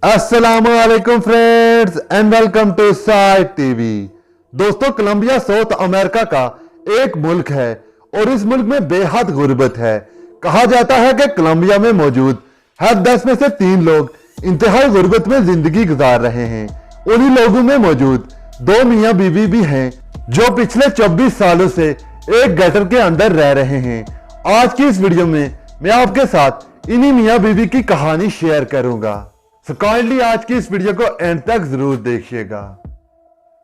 अस्सलामुअलैकुम friends and welcome to side TV. दोस्तों, Colombia South America का एक मुल्क है और इस मुल्क में बेहद गुर्बत है। कहा जाता है कि कोलंबिया में मौजूद हर 10 में से 3 लोग इंतहाई गुर्बत में जिंदगी गुजार रहे हैं। उन्हीं लोगों में मौजूद 2 मियाँ बीवी भी हैं जो पिछले 24 सालों से एक गटर के अंदर रह रहे हैं। आज की इस वीडियो में मैं आपके साथ इन्हीं मियाँ बीवी की कहानी शेयर करूंगा, सो काइंडली आज की इस वीडियो को एंड तक जरूर देखिएगा।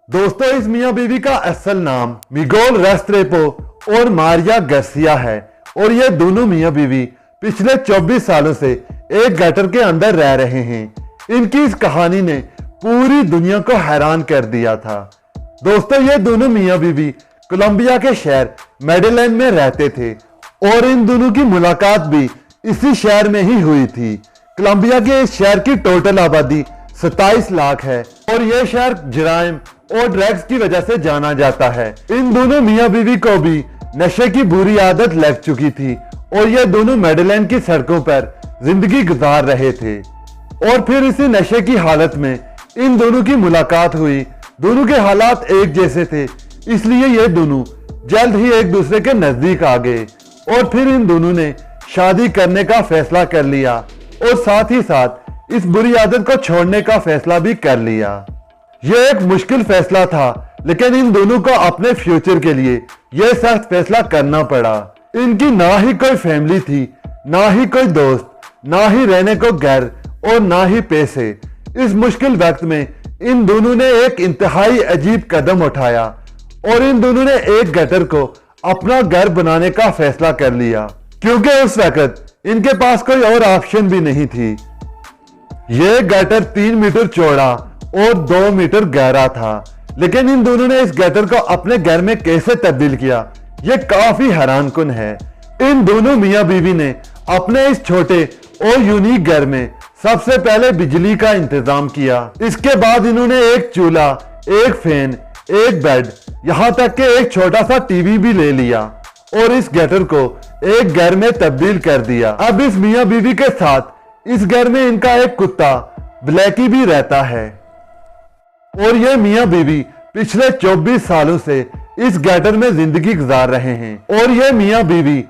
दोस्तों, इस मियाँ बीवी का असल नाम मिगोल रेस्ट्रेपो और मारिया गार्सिया है और ये दोनों मियाँ बीवी पिछले 24 सालों से एक गटर के अंदर रह रहे हैं। इनकी इस कहानी ने पूरी दुनिया को हैरान कर दिया था। दोस्तों, ये दोनों मियाँ बीवी कोलंबिया के शहर मेडेलेन में रहते थे और इन दोनों की मुलाकात भी इसी शहर में ही हुई थी। कोलंबिया के इस शहर की टोटल आबादी 27 लाख है और यह शहर जराइम और ड्रग्स की वजह से जाना जाता है। इन दोनों मियाँ बीवी को भी नशे की बुरी आदत लग चुकी थी और ये दोनों मेडेलेन की सड़कों पर जिंदगी गुजार रहे थे और फिर इसी नशे की हालत में इन दोनों की मुलाकात हुई। दोनों के हालात एक जैसे थे, इसलिए ये दोनों जल्द ही एक दूसरे के नजदीक आ गए और फिर इन दोनों ने शादी करने का फैसला कर लिया और साथ ही साथ इस बुरी आदत को छोड़ने का फैसला भी कर लिया। यह एक मुश्किल फैसला था, लेकिन इन दोनों को अपने फ्यूचर के लिए यह सख्त फैसला करना पड़ा। इनकी ना ही कोई फैमिली थी, ना ही कोई दोस्त, ना ही रहने को घर और ना ही पैसे। इस मुश्किल वक्त में इन दोनों ने एक इंतहाई अजीब कदम उठाया और इन दोनों ने एक गटर को अपना घर बनाने का फैसला कर लिया, क्योंकि उस वक्त इनके पास कोई और ऑप्शन भी नहीं थी। यह गटर 3 मीटर चौड़ा और 2 मीटर गहरा था, लेकिन इन दोनों ने इस गटर को अपने घर में कैसे तब्दील किया, यह काफी हैरानकुन है। इन दोनों मियाँ बीवी ने अपने इस छोटे और यूनिक घर में सबसे पहले बिजली का इंतजाम किया। इसके बाद इन्होंने एक चूल्हा, एक फैन, एक बेड, यहाँ तक कि एक छोटा सा टीवी भी ले लिया और इस गटर को एक घर में तब्दील कर दिया। अब इस मियाँ बीवी के साथ इस घर में इनका एक कुत्ता ब्लैकी भी रहता है और ये मियाँ बीवी पिछले 24 सालों से इस गटर में जिंदगी गुजार रहे हैं और ये मियाँ बीवी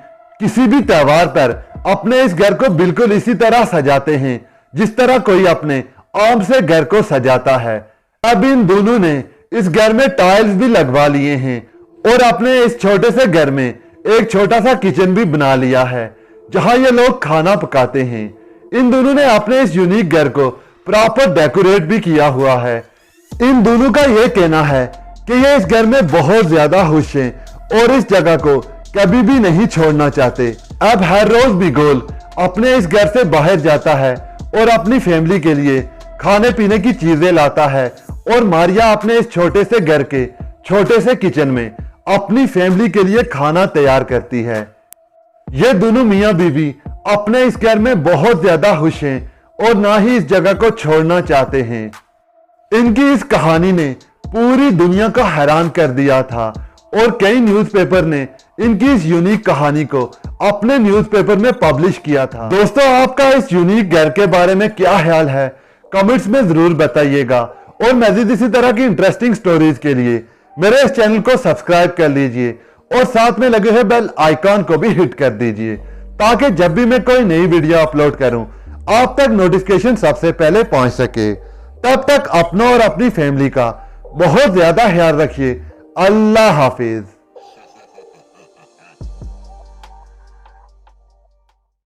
किसी भी त्योहार पर अपने इस घर को बिल्कुल इसी तरह सजाते हैं जिस तरह कोई अपने आम से घर को सजाता है। अब इन दोनों ने इस घर में टाइल्स भी लगवा लिए हैं और अपने इस छोटे से घर में एक छोटा सा किचन भी बना लिया है जहां ये लोग खाना पकाते हैं। इन दोनों ने अपने इस यूनिक घर को प्रॉपर डेकोरेट भी किया हुआ है। इन दोनों का यह कहना है कि ये इस घर में बहुत ज्यादा खुश हैं और इस जगह को कभी भी नहीं छोड़ना चाहते। अब हर रोज मिगोल अपने इस घर से बाहर जाता है और अपनी फैमिली के लिए खाने पीने की चीजें लाता है और मारिया अपने इस छोटे से घर के छोटे से किचन में अपनी फैमिली के लिए खाना तैयार करती है। ये दोनों मियाँ बीवी अपने इस घर में बहुत ज्यादा खुश हैं और ना ही इस जगह को छोड़ना चाहते हैं। इनकी इस कहानी ने पूरी दुनिया को हैरान कर दिया था और कई न्यूज़पेपर ने इनकी इस यूनिक कहानी को अपने न्यूज़पेपर में पब्लिश किया था। दोस्तों, आपका इस यूनिक घर के बारे में क्या ख्याल है, कमेंट्स में जरूर बताइएगा और मजीद इसी तरह की इंटरेस्टिंग स्टोरीज के लिए मेरे इस चैनल को सब्सक्राइब कर लीजिए और साथ में लगे हुए बेल आइकॉन को भी हिट कर दीजिए ताकि जब भी मैं कोई नई वीडियो अपलोड करूं आप तक नोटिफिकेशन सबसे पहले पहुंच सके। तब तक अपना और अपनी फैमिली का बहुत ज्यादा ख्याल रखिए। अल्लाह हाफिज।